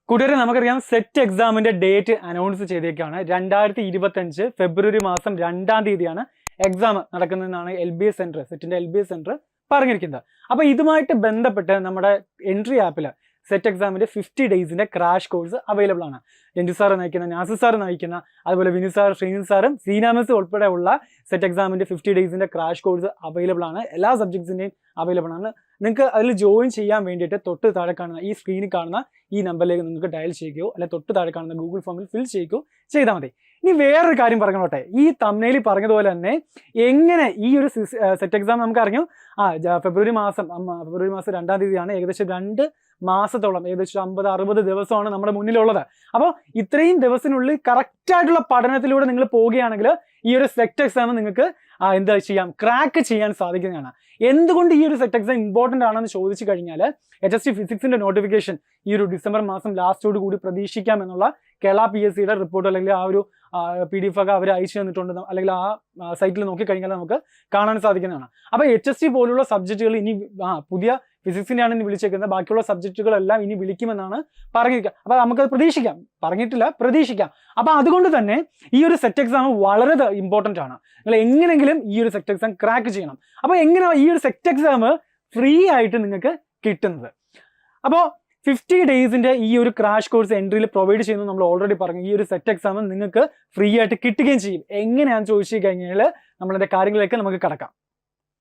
കൂട്ടുകാരെ നമുക്കറിയാം സെറ്റ് എക്സാമിന്റെ ഡേറ്റ് അനൗൺസ് ചെയ്തേക്കാണ് 2025 ഫെബ്രുവരി മാസം 2-ാം തീയതിയാണ് എക്സാം നടക്കുന്നതെന്നാണ് LBS സെന്റർ സെറ്റിന്റെ LBS സെന്റർ പറഞ്ഞിരിക്കുന്നത്. അപ്പൊ ഇതുമായിട്ട് ബന്ധപ്പെട്ട് നമ്മുടെ എൻട്രി ആപ്പിൽ സെറ്റ് എക്സാമിന്റെ 50 ഡേയ്സിന്റെ ക്രാഷ് കോഴ്സ് അവൈലബിൾ ആണ്. രഞ്ജു സാർ നയിക്കുന്ന, നാസിർ സാർ നയിക്കുന്ന, അതുപോലെ വിനു സാർ, ശ്രീനിൽ സാറും സീനാമസ് ഉൾപ്പെടെയുള്ള സെറ്റ് എക്സാമിന്റെ 50 ഡേയ്സിന്റെ ക്രാഷ് കോഴ്സ് അവൈലബിൾ ആണ്. എല്ലാ സബ്ജക്ട്സിന്റെയും അവൈലബിൾ ആണ്. നിങ്ങൾക്ക് അതിൽ ജോയിൻ ചെയ്യാൻ വേണ്ടിയിട്ട് തൊട്ട് താഴെ കാണുന്ന ഈ സ്ക്രീനിൽ കാണുന്ന ഈ നമ്പറിലേക്ക് നിങ്ങൾക്ക് ഡയൽ ചെയ്യുകയോ അല്ലെ തൊട്ട് താഴെ കാണുന്ന ഗൂഗിൾ ഫോമിൽ ഫിൽ ചെയ്യുകയോ ചെയ്താൽ മതി. ഇനി വേറൊരു കാര്യം പറഞ്ഞോട്ടെ, ഈ തംബ്നെയിലിൽ പറഞ്ഞതുപോലെ തന്നെ എങ്ങനെ ഈ ഒരു സെറ്റ് എക്സാം നമുക്ക് അറിഞ്ഞു ഫെബ്രുവരി മാസം 2-ാം തീയതിയാണ്. ഏകദേശം 2 മാസത്തോളം, ഏകദേശം 50-60 ദിവസമാണ് നമ്മുടെ മുന്നിലുള്ളത്. അപ്പോൾ ഇത്രയും ദിവസത്തിനുള്ളിൽ കറക്റ്റായിട്ടുള്ള പഠനത്തിലൂടെ നിങ്ങൾ പോവുകയാണെങ്കിൽ ഈ ഒരു സെറ്റ് എക്സാം നിങ്ങൾക്ക് എന്താ ചെയ്യാം, ക്രാക്ക് ചെയ്യാൻ സാധിക്കുന്നതാണ്. എന്തുകൊണ്ട് ഈ ഒരു സെറ്റ് എക്സാം ഇമ്പോർട്ടൻ്റ് ആണെന്ന് ചോദിച്ചു കഴിഞ്ഞാൽ HST ഫിസിക്സിന്റെ നോട്ടിഫിക്കേഷൻ ഈ ഒരു ഡിസംബർ മാസം ലാസ്റ്റോട് കൂടി പ്രതീക്ഷിക്കാം എന്നുള്ള കേരള PSCയുടെ റിപ്പോർട്ട് അല്ലെങ്കിൽ ആ ഒരു PDF ഒക്കെ അവർ അയച്ചു തന്നിട്ടുണ്ട്. അല്ലെങ്കിൽ ആ സൈറ്റിൽ നോക്കിക്കഴിഞ്ഞാൽ നമുക്ക് കാണാൻ സാധിക്കുന്നതാണ്. അപ്പോൾ HST പോലുള്ള സബ്ജക്റ്റുകൾ ഇനി പുതിയ ഫിസിക്സിനെയാണ് ഇനി വിളിച്ചേക്കുന്നത്, ബാക്കിയുള്ള സബ്ജക്റ്റുകളെല്ലാം ഇനി വിളിക്കുമെന്നാണ് പറഞ്ഞിരിക്കുക. അപ്പോൾ നമുക്കത് പ്രതീക്ഷിക്കാം, പറഞ്ഞിട്ടില്ല, പ്രതീക്ഷിക്കാം. അപ്പോൾ അതുകൊണ്ട് തന്നെ ഈ ഒരു സെറ്റ് എക്സാം വളരെ ഇമ്പോർട്ടൻ്റ് ആണ്. നിങ്ങൾ എങ്ങനെയെങ്കിലും ഈ ഒരു സെറ്റ് എക്സാം ക്രാക്ക് ചെയ്യണം. അപ്പോൾ എങ്ങനെയാണ് ഈ ഒരു സെറ്റ് എക്സാം ഫ്രീ ആയിട്ട് നിങ്ങൾക്ക് കിട്ടുന്നത്? അപ്പോൾ 50 ഡേയ്സിന്റെ ഈ ഒരു ക്രാഷ് കോഴ്സ് എൻട്രിയിൽ പ്രൊവൈഡ് ചെയ്യുന്നു നമ്മൾ ഓൾറെഡി പറഞ്ഞു. ഈ ഒരു സെറ്റ് എക്സാം നിങ്ങൾക്ക് ഫ്രീ ആയിട്ട് കിട്ടുകയും ചെയ്യും. എങ്ങനെയാണെന്ന് ചോദിച്ചു കഴിഞ്ഞാൽ നമ്മളതിന്റെ കാര്യങ്ങളിലേക്ക് നമുക്ക് കടക്കാം.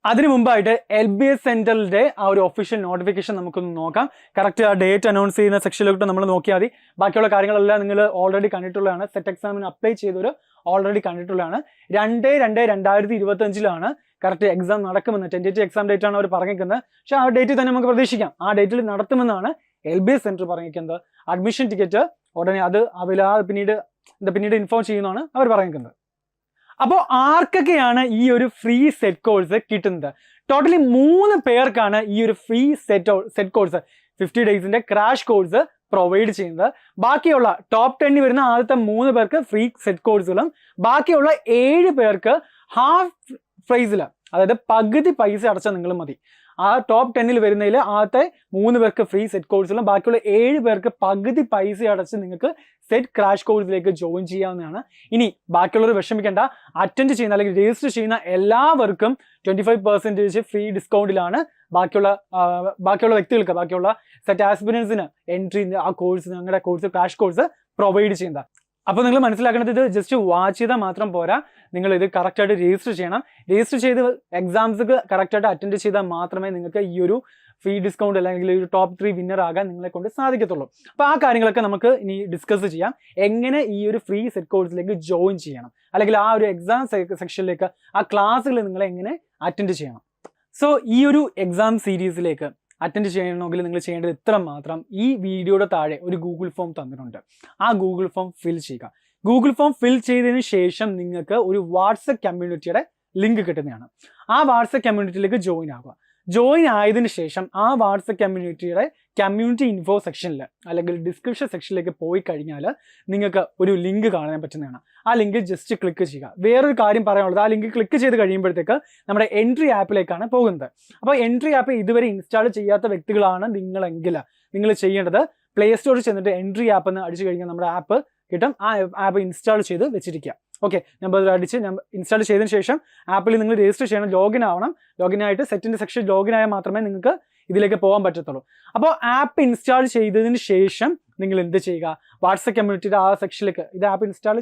അതിനു മുമ്പായിട്ട് LBS സെന്ററിന്റെ ആ ഒരു ഒഫീഷ്യൽ നോട്ടിഫിക്കേഷൻ നമുക്കൊന്ന് നോക്കാം. കറക്റ്റ് ആ ഡേറ്റ് അനൗൺസ് ചെയ്യുന്ന സെക്ഷനിലോട്ട് നമ്മൾ നോക്കിയാൽ മതി. ബാക്കിയുള്ള കാര്യങ്ങളെല്ലാം നിങ്ങൾ ഓൾറെഡി കണ്ടിട്ടുള്ളതാണ്. സെറ്റ് എക്സാമിന് അപ്ലൈ ചെയ്തവർ ഓൾറെഡി കണ്ടിട്ടുള്ളതാണ്. 2/2/2025 കറക്റ്റ് എക്സാം നടക്കുമെന്ന്, ടെന്റേറ്റീവ് എക്സാം ഡേറ്റ് ആണ് അവർ പറഞ്ഞിരിക്കുന്നത്. പക്ഷെ ആ ഡേറ്റിൽ തന്നെ നമുക്ക് പ്രതീക്ഷിക്കാം, ആ ഡേറ്റിൽ നടത്തുമെന്നാണ് LBS സെന്റർ പറഞ്ഞിരിക്കുന്നത്. അഡ്മിഷൻ ടിക്കറ്റ് ഉടനെ അത് പിന്നീട് ഇൻഫോം ചെയ്യുന്നതാണ് അവർ പറഞ്ഞിരിക്കുന്നത്. അപ്പോൾ ആർക്കൊക്കെയാണ് ഈ ഒരു ഫ്രീ സെറ്റ് കോഴ്സ് കിട്ടുന്നത്? ടോട്ടലി 3 പേർക്കാണ് ഈ ഒരു ഫ്രീ സെറ്റ് കോഴ്സ് 50 ഡേയ്സിന്റെ ക്രാഷ് കോഴ്സ് പ്രൊവൈഡ് ചെയ്യുന്നത്. ബാക്കിയുള്ള ടോപ്പ് 10 വരുന്ന ആദ്യത്തെ 3 പേർക്ക് ഫ്രീ സെറ്റ് കോഴ്സുകളും ബാക്കിയുള്ള 7 പേർക്ക് ഹാഫ് പ്രൈസിൽ, അതായത് പകുതി പൈസ അടച്ചാൽ നിങ്ങൾ മതി. ആ ടോപ്പ് 10 വരുന്നതിൽ ആദ്യത്തെ 3 പേർക്ക് ഫ്രീ സെറ്റ് കോഴ്സിലും ബാക്കിയുള്ള 7 പേർക്ക് പകുതി പൈസ അടച്ച് നിങ്ങൾക്ക് സെറ്റ് ക്രാഷ് കോഴ്സിലേക്ക് ജോയിൻ ചെയ്യാവുന്നതാണ്. ഇനി ബാക്കിയുള്ളവർ വിഷമിക്കേണ്ട, അറ്റൻഡ് ചെയ്യുന്ന അല്ലെങ്കിൽ രജിസ്റ്റർ ചെയ്യുന്ന എല്ലാവർക്കും 25% ഫ്രീ ഡിസ്കൗണ്ടിലാണ് ബാക്കിയുള്ള വ്യക്തികൾക്ക്, ബാക്കിയുള്ള സെറ്റ് ആസ്പിരൻസിന് എൻട്രി ആ കോഴ്സ്, ഞങ്ങളുടെ കോഴ്സ് ക്രാഷ് കോഴ്സ് പ്രൊവൈഡ് ചെയ്യുന്നത്. അപ്പോൾ നിങ്ങൾ മനസ്സിലാക്കേണ്ടത്, ഇത് ജസ്റ്റ് വാച്ച് ചെയ്താൽ മാത്രം പോരാ, നിങ്ങൾ ഇത് കറക്റ്റായിട്ട് രജിസ്റ്റർ ചെയ്യണം. രജിസ്റ്റർ ചെയ്ത് എക്സാംസ് കറക്റ്റായിട്ട് അറ്റൻഡ് ചെയ്താൽ മാത്രമേ നിങ്ങൾക്ക് ഈ ഒരു ഫ്രീ ഡിസ്കൗണ്ട് അല്ലെങ്കിൽ ഒരു ടോപ്പ് 3 വിന്നർ ആകാൻ നിങ്ങളെ കൊണ്ട് സാധിക്കത്തുള്ളൂ. അപ്പോൾ ആ കാര്യങ്ങളൊക്കെ നമുക്ക് ഇനി ഡിസ്കസ് ചെയ്യാം. എങ്ങനെ ഈ ഒരു ഫ്രീ സെറ്റ് കോഴ്സിലേക്ക് ജോയിൻ ചെയ്യണം, അല്ലെങ്കിൽ ആ ഒരു എക്സാം സെക്ഷനിലേക്ക് ആ ക്ലാസ്സുകൾ നിങ്ങൾ എങ്ങനെ അറ്റൻഡ് ചെയ്യണം. സോ ഈ ഒരു എക്സാം സീരീസിലേക്ക് അറ്റൻഡ് ചെയ്യണമെങ്കിൽ നിങ്ങൾ ചെയ്യേണ്ടത് ഇത്ര മാത്രം. ഈ വീഡിയോയുടെ താഴെ ഒരു ഗൂഗിൾ ഫോം തന്നിട്ടുണ്ട്. ആ ഗൂഗിൾ ഫോം ഫിൽ ചെയ്യുക. ഗൂഗിൾ ഫോം ഫിൽ ചെയ്തതിന് ശേഷം നിങ്ങൾക്ക് ഒരു വാട്സപ്പ് കമ്മ്യൂണിറ്റിയുടെ ലിങ്ക് കിട്ടുന്നതാണ്. ആ വാട്സപ്പ് കമ്മ്യൂണിറ്റിയിലേക്ക് ജോയിൻ ആകുക. ജോയിൻ ആയതിനു ശേഷം ആ വാട്സപ്പ് കമ്മ്യൂണിറ്റിയുടെ കമ്മ്യൂണിറ്റി ഇൻഫോ സെക്ഷനിൽ അല്ലെങ്കിൽ ഡിസ്ക്രിപ്ഷൻ സെക്ഷനിലേക്ക് പോയി കഴിഞ്ഞാൽ നിങ്ങൾക്ക് ഒരു ലിങ്ക് കാണാൻ പറ്റുന്നതാണ്. ആ ലിങ്ക് ജസ്റ്റ് ക്ലിക്ക് ചെയ്യുക. വേറൊരു കാര്യം പറയാനുള്ളത്, ആ ലിങ്ക് ക്ലിക്ക് ചെയ്ത് കഴിയുമ്പോഴത്തേക്ക് നമ്മുടെ എൻട്രി ആപ്പിലേക്കാണ് പോകുന്നത്. അപ്പോൾ എൻട്രി ആപ്പ് ഇതുവരെ ഇൻസ്റ്റാൾ ചെയ്യാത്ത വ്യക്തികളാണ് നിങ്ങളെങ്കിൽ നിങ്ങൾ ചെയ്യേണ്ടത് പ്ലേ സ്റ്റോറിൽ ചെന്നിട്ട് എൻട്രി ആപ്പ് എന്ന് അടിച്ചു കഴിഞ്ഞാൽ നമ്മുടെ ആപ്പ് കിട്ടും. ആ ആപ്പ് ഇൻസ്റ്റാൾ ചെയ്ത് വെച്ചിരിക്കുക. ഓക്കെ, നമ്പർ അടിച്ച് ഇൻസ്റ്റാൾ ചെയ്തതിന് ശേഷം ആപ്പിൽ നിങ്ങൾ രജിസ്റ്റർ ചെയ്യണം, ലോഗിൻ ആവണം. ലോഗിൻ ആയിട്ട് സെറ്റിന്റെ സെക്ഷൻ ലോഗിൻ ആയാൽ മാത്രമേ നിങ്ങൾക്ക് ഇതിലേക്ക് പോകാൻ പറ്റത്തുള്ളൂ. അപ്പോൾ ആപ്പ് ഇൻസ്റ്റാൾ ചെയ്തതിന് ശേഷം നിങ്ങൾ എന്ത് ചെയ്യുക, വാട്സപ്പ് കമ്മ്യൂണിറ്റിയുടെ ആ സെക്ഷനിലേക്ക്, ഇത് ആപ്പ് ഇൻസ്റ്റാൾ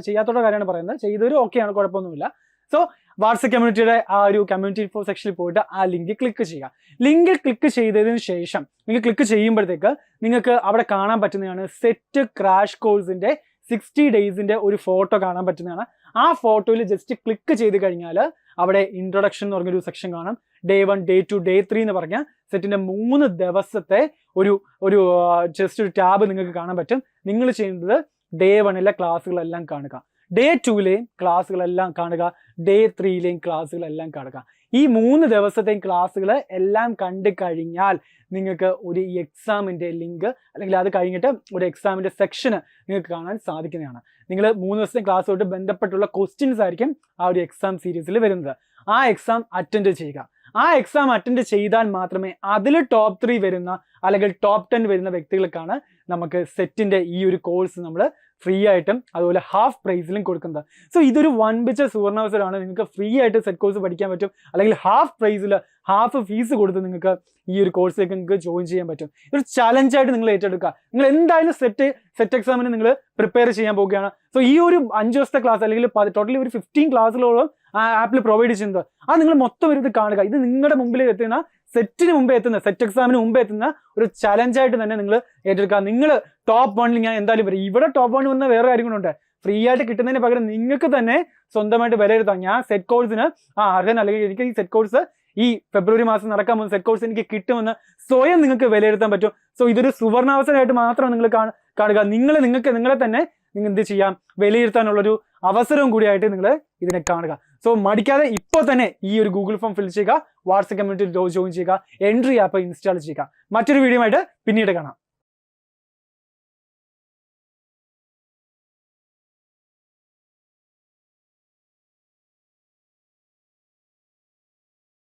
ചെയ്യാത്തവരുടെ കാര്യമാണ് പറയുന്നത്, ചെയ്തവർ ഓക്കെയാണ്, കുഴപ്പമൊന്നുമില്ല. സോ വാട്സപ്പ് കമ്മ്യൂണിറ്റിയുടെ ആ ഒരു കമ്മ്യൂണിറ്റി ഇൻഫോ സെക്ഷനിൽ പോയിട്ട് ആ ലിങ്ക് ക്ലിക്ക് ചെയ്യുക. ലിങ്ക് ക്ലിക്ക് ചെയ്തതിന് ശേഷം നിങ്ങൾ ക്ലിക്ക് ചെയ്യുമ്പോഴത്തേക്ക് നിങ്ങൾക്ക് അവിടെ കാണാൻ പറ്റുന്നതാണ് സെറ്റ് ക്രാഷ് കോഴ്സിന്റെ 60 ഡേയ്സിന്റെ ഒരു ഫോട്ടോ കാണാൻ പറ്റുന്നതാണ്. ആ ഫോട്ടോയിൽ ജസ്റ്റ് ക്ലിക്ക് ചെയ്ത് കഴിഞ്ഞാൽ അവിടെ ഇൻട്രൊഡക്ഷൻ എന്ന് പറഞ്ഞൊരു സെക്ഷൻ കാണാം. Day 1, Day 2, Day 3 എന്ന് പറഞ്ഞ സെറ്റിന്റെ 3 ദിവസത്തെ ഒരു ജസ്റ്റ് ഒരു ടാബ് നിങ്ങൾക്ക് കാണാൻ പറ്റും. നിങ്ങൾ ചെയ്യുന്നത് Day 1 ക്ലാസ്സുകളെല്ലാം കാണുക, Day 2 ക്ലാസ്സുകളെല്ലാം കാണുക, Day 3 ക്ലാസ്സുകളെല്ലാം കാണുക. ഈ 3 ദിവസത്തെയും ക്ലാസ്സുകൾ എല്ലാം കണ്ടു കഴിഞ്ഞാൽ നിങ്ങൾക്ക് ഒരു എക്സാമിന്റെ ലിങ്ക് അല്ലെങ്കിൽ അത് കഴിഞ്ഞിട്ട് ഒരു എക്സാമിന്റെ സെക്ഷന് നിങ്ങൾക്ക് കാണാൻ സാധിക്കുന്നതാണ്. നിങ്ങൾ 3 ദിവസത്തെ ക്ലാസ്സുമായിട്ട് ബന്ധപ്പെട്ടുള്ള ക്വസ്റ്റ്യൻസ് ആയിരിക്കും ആ ഒരു എക്സാം സീരീസിൽ വരുന്നത്. ആ എക്സാം അറ്റൻഡ് ചെയ്യുക. ആ എക്സാം അറ്റൻഡ് ചെയ്താൽ മാത്രമേ അതിൽ ടോപ്പ് 3 വരുന്ന അല്ലെങ്കിൽ ടോപ്പ് 10 വരുന്ന വ്യക്തികൾക്കാണ് നമുക്ക് സെറ്റിന്റെ ഈ ഒരു കോഴ്സ് നമ്മൾ ഫ്രീ ആയിട്ടും അതുപോലെ ഹാഫ് പ്രൈസിലും കൊടുക്കുന്നത്. സോ ഇതൊരു വൻപിച്ച സുവർണാവസരമാണ്. നിങ്ങൾക്ക് ഫ്രീ ആയിട്ട് സെറ്റ് കോഴ്സ് പഠിക്കാൻ പറ്റും, അല്ലെങ്കിൽ ഹാഫ് പ്രൈസിൽ ഹാഫ് ഫീസ് കൊടുത്ത് നിങ്ങൾക്ക് ഈ ഒരു കോഴ്സിലേക്ക് നിങ്ങൾക്ക് ജോയിൻ ചെയ്യാൻ പറ്റും. ഒരു ചലഞ്ചായിട്ട് നിങ്ങൾ ഏറ്റെടുക്കുക. നിങ്ങൾ എന്തായാലും സെറ്റ് എക്സാമിന് നിങ്ങൾ പ്രിപ്പയർ ചെയ്യാൻ പോവുകയാണ്. സോ ഈ ഒരു 5 ദിവസത്തെ ക്ലാസ് അല്ലെങ്കിൽ ടോട്ടലി ഒരു 15 ക്ലാസ്സിലോളം ആ ആപ്പിൽ പ്രൊവൈഡ് ചെയ്യുന്നത്, അത് നിങ്ങൾ മൊത്തം ഇരുന്ന് കാണുക. ഇത് നിങ്ങളുടെ മുമ്പിൽ എത്തുന്ന സെറ്റിന് മുമ്പേ എത്തുന്ന സെറ്റ് എക്സാമിന് മുമ്പേ എത്തുന്ന ഒരു ചലഞ്ചായിട്ട് തന്നെ നിങ്ങൾ ഏറ്റെടുക്കുക. നിങ്ങൾ ടോപ്പ് 1 ഞാൻ എന്തായാലും വരും. ഇവിടെ ടോപ്പ് 1 വന്ന വേറെ കാര്യങ്ങളുണ്ട്. ഫ്രീ ആയിട്ട് കിട്ടുന്നതിന് പകരം നിങ്ങൾക്ക് തന്നെ സ്വന്തമായിട്ട് വിലയിരുത്താം. ഞാൻ സെറ്റ് കോഴ്സിന് അർഹൻ, അല്ലെങ്കിൽ എനിക്ക് ഈ സെറ്റ് കോഴ്സ് ഈ ഫെബ്രുവരി മാസം നടക്കാൻ പോകുന്ന സെറ്റ് കോഴ്സ് എനിക്ക് കിട്ടുമെന്ന് സ്വയം നിങ്ങൾക്ക് വിലയിരുത്താൻ പറ്റും. സോ ഇതൊരു സുവർണാവസരമായിട്ട് മാത്രം നിങ്ങൾ കാണുക. നിങ്ങൾക്ക് നിങ്ങളെ തന്നെ നിങ്ങൾ എന്ത് ചെയ്യാം, വിലയിരുത്താനുള്ളൊരു അവസരവും കൂടിയായിട്ട് നിങ്ങൾ ഇതിനെ കാണുക. സോ മടിക്കാതെ ഇപ്പോൾ തന്നെ ഈ ഒരു ഗൂഗിൾ ഫോം ഫിൽ ചെയ്യുക, വാട്സ്ആപ്പ് കമ്മ്യൂണിറ്റിയിൽ ജോയിൻ ചെയ്യുക, എൻട്രി ആപ്പ് ഇൻസ്റ്റാൾ ചെയ്യുക. മറ്റൊരു വീഡിയോ ആയിട്ട് പിന്നീട് കാണാം.